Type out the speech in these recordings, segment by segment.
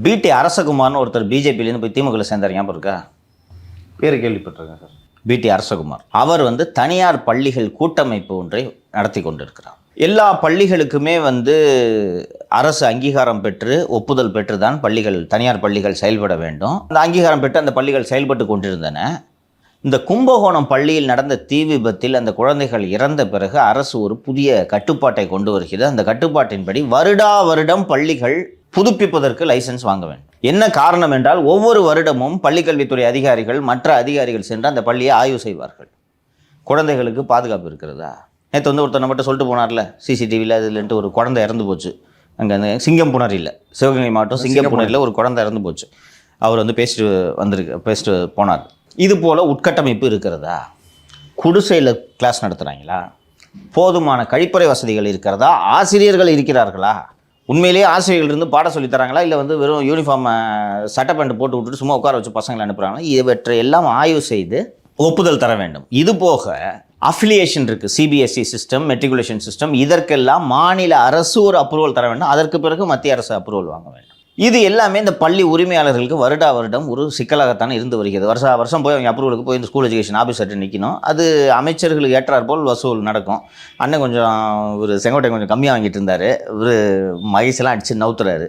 பிடி அரசகுமார்னு ஒருத்தர் பிஜேபியிலேருந்து போய் திமுகவில் சேர்ந்தார், ஞாபகம் இருக்கா? பேர் கேள்விப்பட்டிருக்கேன் சார். பிடி அரசகுமார் அவர் தனியார் பள்ளிகள் கூட்டமைப்பு ஒன்றை நடத்தி கொண்டிருக்கிறார். எல்லா பள்ளிகளுக்குமே அரசு அங்கீகாரம் பெற்று ஒப்புதல் பெற்று தான் தனியார் பள்ளிகள் செயல்பட வேண்டும். அந்த அங்கீகாரம் பெற்று அந்த பள்ளிகள் செயல்பட்டு கொண்டிருந்தன. இந்த கும்பகோணம் பள்ளியில் நடந்த தீ விபத்தில் அந்த குழந்தைகள் இறந்த பிறகு அரசு ஒரு புதிய கட்டுப்பாட்டை கொண்டு வருகிறது. அந்த கட்டுப்பாட்டின்படி வருடம் பள்ளிகள் புதுப்பிப்பதற்கு லைசன்ஸ் வாங்க வேண்டும். என்ன காரணம் என்றால், ஒவ்வொரு வருடமும் பள்ளிக்கல்வித்துறை அதிகாரிகள் மற்ற அதிகாரிகள் சென்று அந்த பள்ளியை ஆய்வு செய்வார்கள். குழந்தைகளுக்கு பாதுகாப்பு இருக்கிறதா? நேற்று ஒருத்தர் நம்மகிட்ட சொல்லிட்டு போனார்ல, சிசிடிவியில் இதுலன்ட்டு ஒரு குழந்தை இறந்து போச்சு. அங்கே அந்த சிங்கம்புணரியில், சிவகங்கை மாவட்டம் சிங்கம்புணரியில் ஒரு குழந்தை இறந்து போச்சு. அவர் பேசிட்டு போனார். இது போல் உட்கட்டமைப்பு இருக்கிறதா? குடிசையில் கிளாஸ் நடத்துகிறாங்களா? போதுமான கழிப்பறை வசதிகள் இருக்கிறதா? ஆசிரியர்கள் இருக்கிறார்களா? உண்மையிலேயே ஆசிரியர்கள் இருந்து பாடம் சொல்லி தராங்களா? இல்லை வெறும் யூனிஃபார்மை சட்டை பேண்ட் போட்டு விட்டுட்டு சும்மா உட்கார வச்சு பசங்களை அனுப்புகிறாங்களா? இவற்றை எல்லாம் ஆய்வு செய்து ஒப்புதல் தர வேண்டும். இது போக அஃபிலியேஷன் இருக்குது, சிபிஎஸ்இ சிஸ்டம், மெட்ரிகுலேஷன் சிஸ்டம், இதற்கெல்லாம் மாநில அரசு ஒரு அப்ரூவல் தர வேண்டும். அதற்கு பிறகு மத்திய அரசு அப்ரூவல் வாங்க வேண்டும். இது எல்லாமே இந்த பள்ளி உரிமையாளர்களுக்கு வருடம் ஒரு சிக்கலாகத்தானே இருந்து வருகிறது. வருஷம் போய் அவங்க அப்ரூவலுக்கு போய் இந்த ஸ்கூல் எஜுகேஷன் ஆஃபீஸர்கிட்ட நிற்கணும். அது அமைச்சர்களுக்கு ஏற்றார் போல் வசூல் நடக்கும். அண்ணன் கொஞ்சம் செங்கோட்டை கொஞ்சம் கம்மியாக வாங்கிட்டு இருந்தார், மகிழ்ச்சியெல்லாம் அடித்து நவுத்துறாரு.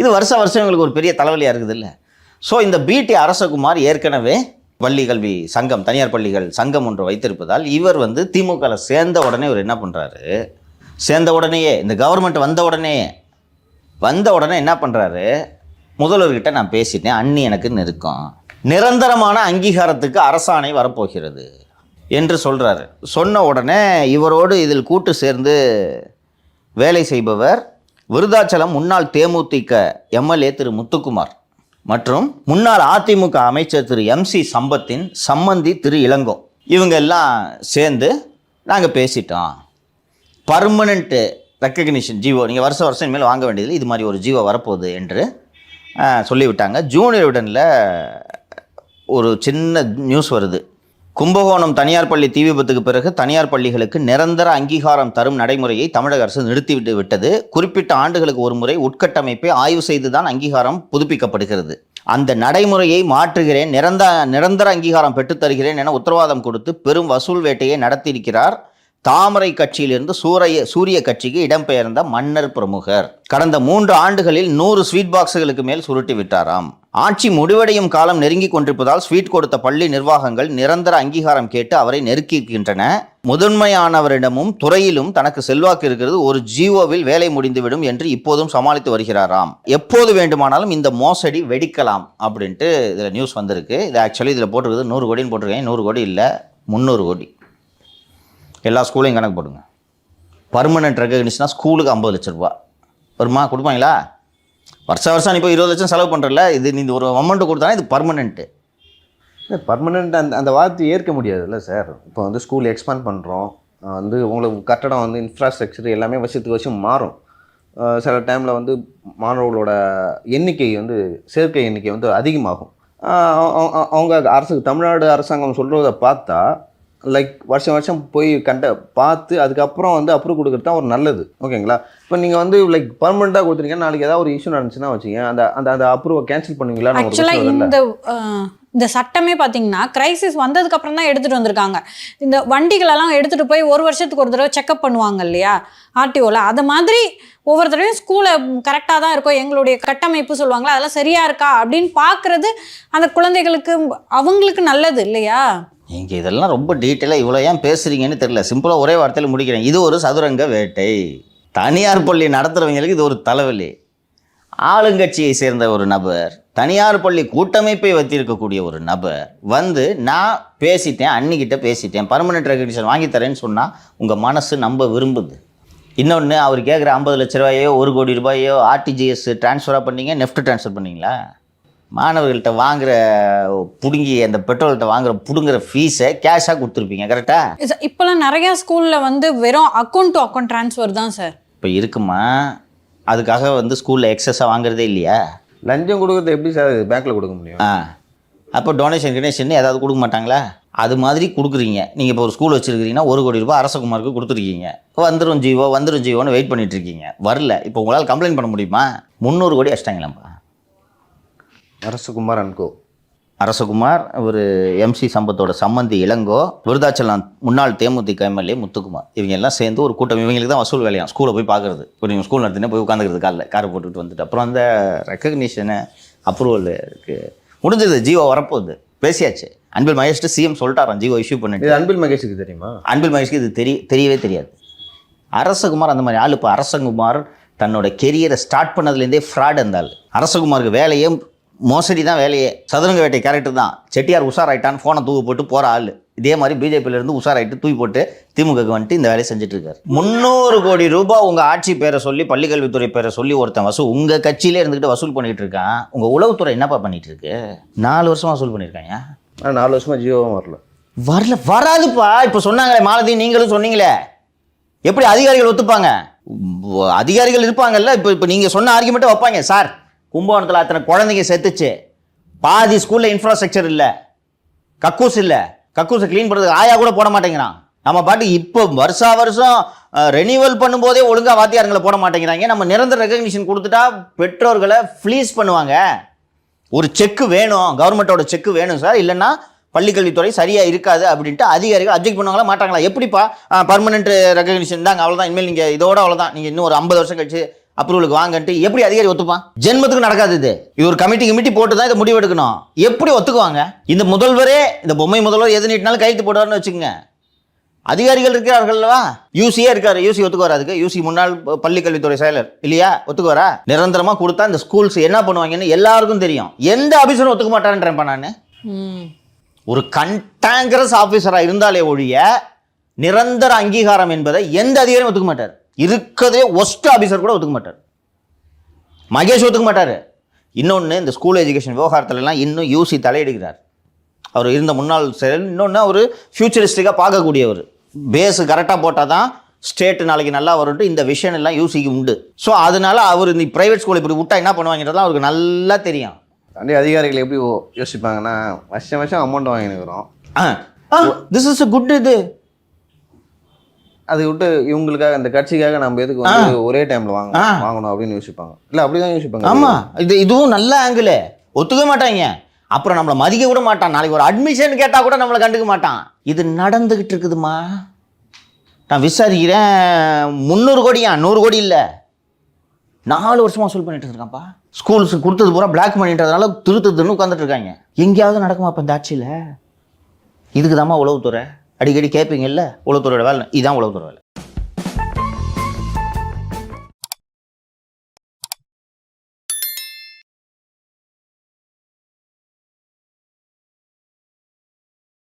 இது வருஷம் எங்களுக்கு ஒரு பெரிய தலைவலியாக இருக்குது இல்லை? ஸோ இந்த பிடி அரசகுமார் ஏற்கனவே பள்ளி கல்வி சங்கம், தனியார் பள்ளிகள் சங்கம் ஒன்று வைத்திருப்பதால் இவர் திமுகவில் சேர்ந்த உடனே இவர் என்ன பண்ணுறாரு, சேர்ந்த உடனேயே இந்த கவர்மெண்ட் வந்த உடனே என்ன பண்ணுறாரு, முதல்வர்கிட்ட நான் பேசிட்டேன், அண்ணி எனக்கு நெருக்கம், நிரந்தரமான அங்கீகாரத்துக்கு அரசாணை வரப்போகிறது என்று சொல்கிறாரு. சொன்ன உடனே இவரோடு இதில் கூட்டு சேர்ந்து வேலை செய்பவர் விருதாச்சலம் முன்னாள் தேமுதிக எம்எல்ஏ திரு முத்துக்குமார் மற்றும் முன்னாள் அதிமுக அமைச்சர் திரு MC சம்பத்தின் சம்மந்தி திரு இளங்கோ, இவங்க எல்லாம் சேர்ந்து நாங்கள் பேசிட்டோம், பர்மனெண்ட்டு ரெக்கக்னிஷன் ஜீவோ நீங்கள் வருஷம் இனிமேல் வாங்க வேண்டியதில்லை, இது மாதிரி ஒரு ஜீவோ வரப்போகுது என்று சொல்லிவிட்டாங்க. ஜூனியர் உடனில் ஒரு சின்ன நியூஸ் வருது. கும்பகோணம் தனியார் பள்ளி தீ விபத்துக்கு பிறகு தனியார் பள்ளிகளுக்கு நிரந்தர அங்கீகாரம் தரும் நடைமுறையை தமிழக அரசு நிறுத்திவிட்டு விட்டது. குறிப்பிட்ட ஆண்டுகளுக்கு ஒரு முறை உட்கட்டமைப்பை ஆய்வு செய்து தான் அங்கீகாரம் புதுப்பிக்கப்படுகிறது. அந்த நடைமுறையை மாற்றுகிறேன், நிரந்தர அங்கீகாரம் பெற்றுத்தருகிறேன் என உத்தரவாதம் கொடுத்து பெரும் வசூல் வேட்டையை நடத்தியிருக்கிறார் தாமரை கட்சியிலிருந்து சூரிய கட்சிக்கு இடம்பெயர்ந்த மன்னர் பிரமுகர். கடந்த 3 ஆண்டுகளில் 100 ஸ்வீட் பாக்ஸுகளுக்கு மேல் சுருட்டி விட்டாராம். ஆட்சி முடிவடையும் காலம் நெருங்கி கொண்டிருப்பதால் ஸ்வீட் கொடுத்த பள்ளி நிர்வாகங்கள் நிரந்தர அங்கீகாரம் கேட்டு அவரை நெருக்கிக்கின்றன. முதன்மையானவரிடமும் துறையிலும் தனக்கு செல்வாக்கு இருக்கிறது, ஒரு ஜிஓவில் வேலை முடிந்துவிடும் என்று இப்போதும் சமாளித்து வருகிறாராம். எப்போது வேண்டுமானாலும் இந்த மோசடி வெடிக்கலாம் அப்படின்ட்டு இதில் நியூஸ் வந்திருக்கு. இது ஆக்சுவலி இதில் போட்டிருக்குது 100 கோடின்னு போட்டிருக்கேன். 100 கோடி இல்லை, 300 கோடி. எல்லா ஸ்கூலையும் கணக்கு போடுங்க. பர்மனெண்ட் ரெகக்னிஷனாக ஸ்கூலுக்கு 50 லட்ச ரூபா வருமா? கொடுப்பாங்களா? வருஷம் நீ இப்போ 20 லட்சம் செலவு பண்ணுறல, இது நீ ஒரு அமௌண்ட்டு கொடுத்தானே இது பர்மனெண்ட்டு. பர்மனெண்ட் அந்த வார்த்தை ஏற்க முடியாதுல்ல சார். இப்போ ஸ்கூல் எக்ஸ்பேண்ட் பண்ணுறோம், உங்களுக்கு கட்டடம் இன்ஃப்ராஸ்ட்ரக்சர் எல்லாமே வருஷத்துக்கு வருஷம் மாறும். சில டைமில் மாணவர்களோட எண்ணிக்கை சேர்க்கை எண்ணிக்கை அதிகமாகும். அவங்க அரசுக்கு தமிழ்நாடு அரசாங்கம் சொல்கிறத பார்த்தா வருஷம் போய் பார்த்து அதுக்கப்புறம் அப்ரூவ் கொடுக்குறது தான் ஒரு நல்லது. ஓகேங்களா? இப்போ நீங்கள் பர்மனெண்ட்டாக கொடுத்துருங்க, நாளைக்கு ஏதாவது ஒரு இஷ்யூ நடந்துச்சுன்னா வச்சுங்க, அந்த அப்ரூவை கேன்சல் பண்ணுவீங்களா? ஆக்சுவலாக இந்த சட்டமே பார்த்தீங்கன்னா கிரைசிஸ் வந்ததுக்கு அப்புறம் தான் எடுத்துகிட்டு வந்திருக்காங்க. இந்த வண்டிகளெல்லாம் எடுத்துகிட்டு போய் ஒரு வருஷத்துக்கு ஒரு தடவை செக்அப் பண்ணுவாங்க இல்லையா ஆர்டிஓவில், அது மாதிரி ஒவ்வொரு தடவையும் ஸ்கூலை கரெக்டாக தான் இருக்கும், எங்களுடைய கட்டமைப்பு சொல்லுவாங்களா அதெல்லாம் சரியாக இருக்கா அப்படின்னு பார்க்குறது அந்த குழந்தைகளுக்கு அவங்களுக்கு நல்லது இல்லையா? நீங்கள் இதெல்லாம் ரொம்ப டீட்டெயிலாக இவ்வளோ ஏன் பேசுகிறீங்கன்னு தெரியல. சிம்பிளாக ஒரே வார்த்தையில் முடிக்கிறேன். இது ஒரு சதுரங்க வேட்டை. தனியார் பள்ளி நடத்துகிறவங்களுக்கு இது ஒரு தலைவலி. ஆளுங்கட்சியை சேர்ந்த ஒரு நபர், தனியார் பள்ளி கூட்டமைப்பை வைத்திருக்கக்கூடிய ஒரு நபர் நான் பேசிட்டேன், அன்னிக்கிட்ட பேசிட்டேன், பர்மனெண்ட் ரெகக்னிஷன் வாங்கி தரேன்னு சொன்னால் உங்கள் மனசு நம்ப விரும்புது. இன்னொன்று, அவர் கேட்குற 50 லட்ச ரூபாயோ 1 கோடி ரூபாயோ ஆர்டிஜிஎஸ் ட்ரான்ஸ்ஃபராக பண்ணீங்க, நெஃப்ட் ட்ரான்ஸ்ஃபர் பண்ணிங்களா? மாணவர்கள்ட்ட வாங்குகிற அந்த பெட்ரோல்கிட்ட பிடுங்குற ஃபீஸை கேஷாக கொடுத்துருப்பீங்க, கரெக்டாக? இப்போலாம் நிறையா ஸ்கூலில் வெறும் அக்கௌண்ட் டு அக்கௌண்ட் ட்ரான்ஸ்ஃபர் தான் சார். இப்போ இருக்குமா? அதுக்காக ஸ்கூலில் எக்ஸஸாக வாங்குறதே இல்லையா? லஞ்சம் கொடுக்குறது எப்படி சார் பேங்க்கில் கொடுக்க முடியும்? அப்போ டொனேஷன் ஏதாவது கொடுக்க மாட்டாங்களா? அது மாதிரி கொடுக்குறீங்க. நீங்கள் இப்போ ஒரு ஸ்கூல் வச்சுருக்கிறீங்கன்னா 1 கோடி ரூபாய் அரசகுமாருக்கு கொடுத்துருக்கீங்க. வந்துடும் ஜீவோன்னு வெயிட் பண்ணிகிட்டு இருக்கீங்க, வரல. இப்போ உங்களால் கம்ப்ளைண்ட் பண்ண முடியுமா? 300 கோடி அடிச்சிட்டாங்களாம்ப்பா. அரசகுமார் அன்கோ. அரசகுமார், ஒரு எம்சி சம்பத்தோட சம்மந்தி இளங்கோ, விருதாச்சலம் முன்னாள் தேமுதிக எம்எல்ஏ முத்துக்குமார், இவங்க எல்லாம் சேர்ந்து ஒரு கூட்டம். இவங்களுக்கு தான் வசூல் வேலையாம், ஸ்கூலை போய் பார்க்குறது. இப்போ நீங்கள் ஸ்கூல் நடத்தினா போய் உட்காந்துக்கிறது காலைல காரை போட்டுக்கிட்டு வந்துட்டு. அப்புறம் அந்த ரெக்கக்னிஷனு அப்ரூவல் இருக்குது, முடிஞ்சது. ஜியோ வரப்போகுது, பேசியாச்சு. அன்பில் மகேஷ்ட்டு சிஎம் சொல்லிட்டாராம் ஜியோ இஷ்யூ பண்ணிட்டு. இது அன்பில் மகேஷுக்கு தெரியுமா? அன்பில் மகேஷ்க்கு இது தெரியவே தெரியாது. அரசகுமார் அந்த மாதிரி ஆள். இப்போ அரசகுமார் தன்னோட கெரியரை ஸ்டார்ட் பண்ணதுலேருந்தே ஃப்ராட் இருந்தால். அரசகுமாருக்கு வேலையே மோசடி தான் வேலையே. சதுரங்க வேட்டை கேரக்டர் தான். செட்டியார் உஷாராயிட்டான்னு ஃபோனை தூக்கி போட்டு போகிற ஆள். இதே மாதிரி பிஜேபியிலேருந்து உஷாராயிட்டு தூக்கி போட்டு திமுகக்கு வந்துட்டு இந்த வேலையை செஞ்சுட்டு இருக்காரு. 300 கோடி ரூபாய் உங்கள் ஆட்சி பேரை சொல்லி, பள்ளிக்கல்வித்துறை பேரை சொல்லி ஒருத்தன் உங்கள் கட்சியிலே இருந்துக்கிட்டு வசூல் பண்ணிக்கிட்டு இருக்கான். உங்கள் உளவுத்துறை என்னப்பா பண்ணிட்டு இருக்கு? 4 வருஷமா வசூல் பண்ணியிருக்காங்க. 4 வருஷமா ஜியோவும் வராதுப்பா. இப்போ சொன்னாங்களே மாலதி, நீங்களும் சொன்னீங்களே, எப்படி அதிகாரிகள் ஒத்துப்பாங்க? அதிகாரிகள் இருப்பாங்கல்ல. இப்போ நீங்கள் சொன்ன ஆர்குமெண்ட்டை வைப்பாங்க. சார், கும்பகோணத்தில் அத்தனை குழந்தைங்க செத்துச்சு, பாதி ஸ்கூலில் இன்ஃப்ராஸ்ட்ரக்சர் இல்லை, கக்கூஸ் இல்லை, கக்கூஸை க்ளீன் பண்ணுறதுக்கு ஆயா கூட போட மாட்டேங்கிறான். நம்ம பாட்டு இப்போ வருஷம் ரெனியூவல் பண்ணும்போதே ஒழுங்காக வாத்தியாரங்களை போட மாட்டேங்கிறாங்க. நம்ம நிரந்தர ரெகக்னிஷன் கொடுத்துட்டா பெற்றோர்களை ஃப்ளீஸ் பண்ணுவாங்க. ஒரு செக்கு வேணும், கவர்மெண்ட்டோட செக்கு வேணும் சார், இல்லைன்னா பள்ளிக்கல்வித்துறை சரியாக இருக்காது அப்படின்ட்டு அதிகாரிகள் அப்ஜெக்ட் பண்ணுவாங்களா மாட்டாங்களா? எப்படிப்பா பர்மனெண்ட் ரெகக்னிஷன் தாங்க, அவ்வளோதான், இனிமேல் நீங்கள் இதோட அவ்வளோதான், நீங்கள் இன்னும் ஒரு 50 வருஷம் கழிச்சு அப்ரூவலுக்கு வாங்கன்ட்டு எப்படி அதிகாரி ஒத்துப்பான்? ஜென்மத்துக்கு நடக்காது இது. இது ஒரு கமிட்டி போட்டு தான் இதை முடிவு எடுக்கணும். எப்படி ஒத்துக்குவாங்க? இந்த முதல்வரே, இந்த பொம்மை முதல்வர் எது நீட்டினாலும் கையெழுத்து போடுவார்னு வச்சுக்கோங்க. அதிகாரிகள் இருக்கிறார்கள்வா? யூசியே இருக்காரு, யூசி ஒத்துக்குவார்? அதுக்கு யூசி முன்னாள் பள்ளிக்கல்வித்துறை செயலர் இல்லையா, ஒத்துக்குவாரா? நிரந்தரமாக கொடுத்தா இந்த ஸ்கூல்ஸ் என்ன பண்ணுவாங்கன்னு எல்லாருக்கும் தெரியும். எந்த ஆஃபீஸரும் ஒத்துக்க மாட்டான்றேன்ப்பா நான். ஒரு கண்டாங்கரஸ் ஆஃபீஸராக இருந்தாலே ஒழிய நிரந்தர அங்கீகாரம் என்பதை எந்த அதிகாரியும் ஒத்துக்க மாட்டார். இருக்கிறதே ஒஸ்ட் ஆஃபீஸர் கூட ஒத்துக்க மாட்டார். மகேஷ் ஒத்துக்க மாட்டார். இன்னொன்று, இந்த ஸ்கூல் எஜுகேஷன் விவகாரத்துலலாம் இன்னும் யூசி தலையிடுகிறார். அவர் இருந்த முன்னாள் செயல். இன்னொன்று, அவர் ஃபியூச்சரிஸ்டிக்காக பார்க்கக்கூடியவர். பேஸு கரெக்டாக போட்டால் தான் ஸ்டேட்டு நாளைக்கு நல்லா வரும்ட்டு இந்த விஷயம் எல்லாம் யூசிக்கு உண்டு. ஸோ அதனால அவர் இந்த ப்ரைவேட் ஸ்கூல் இப்படி விட்டா என்ன பண்ணுவாங்கிறதுலாம் அவருக்கு நல்லா தெரியும். தாண்டி அதிகாரிகள் எப்படி யோசிப்பாங்கன்னா, வருஷம் அமௌண்ட் வாங்கினுக்கிறோம், திஸ் இஸ் அ குட். இது அதை விட்டு இவங்களுக்காக, அந்த கட்சிக்காக நம்ம எதுக்கு வந்து ஒரே டைம்ல வாங்கணும் அப்படின்னு யோசிப்பாங்க. இல்லை, அப்படிதான் யோசிப்பாங்க. ஆமாம், இதுவும் நல்ல ஆங்கிள். ஒத்துக்க மாட்டாங்க. அப்புறம் நம்மளை மதிக்க கூட மாட்டான். நாளைக்கு ஒரு அட்மிஷன் கேட்டால் கூட நம்மளை கண்டுக்க மாட்டான். இது நடந்துக்கிட்டு இருக்குதுமா. நான் விசாரிக்கிறேன். 300 கோடியா, 100 கோடி இல்லை, 4 வருஷமாக வசூல் பண்ணிட்டு இருக்கான்ப்பா. ஸ்கூல்ஸ் கொடுத்தது பூரா பிளாக் பண்ணிட்டதுனால திருத்துன்னு உட்காந்துட்டு இருக்காங்க. எங்கேயாவது நடக்குமா அப்போ இந்த ஆட்சியில்? இதுக்கு தாம்மா உளவுத்துறை. அடிக்கடி கேட்பீங்கல்ல, உளவுத்துறையோட வேலை இதான். உளவுத்துறை வேலை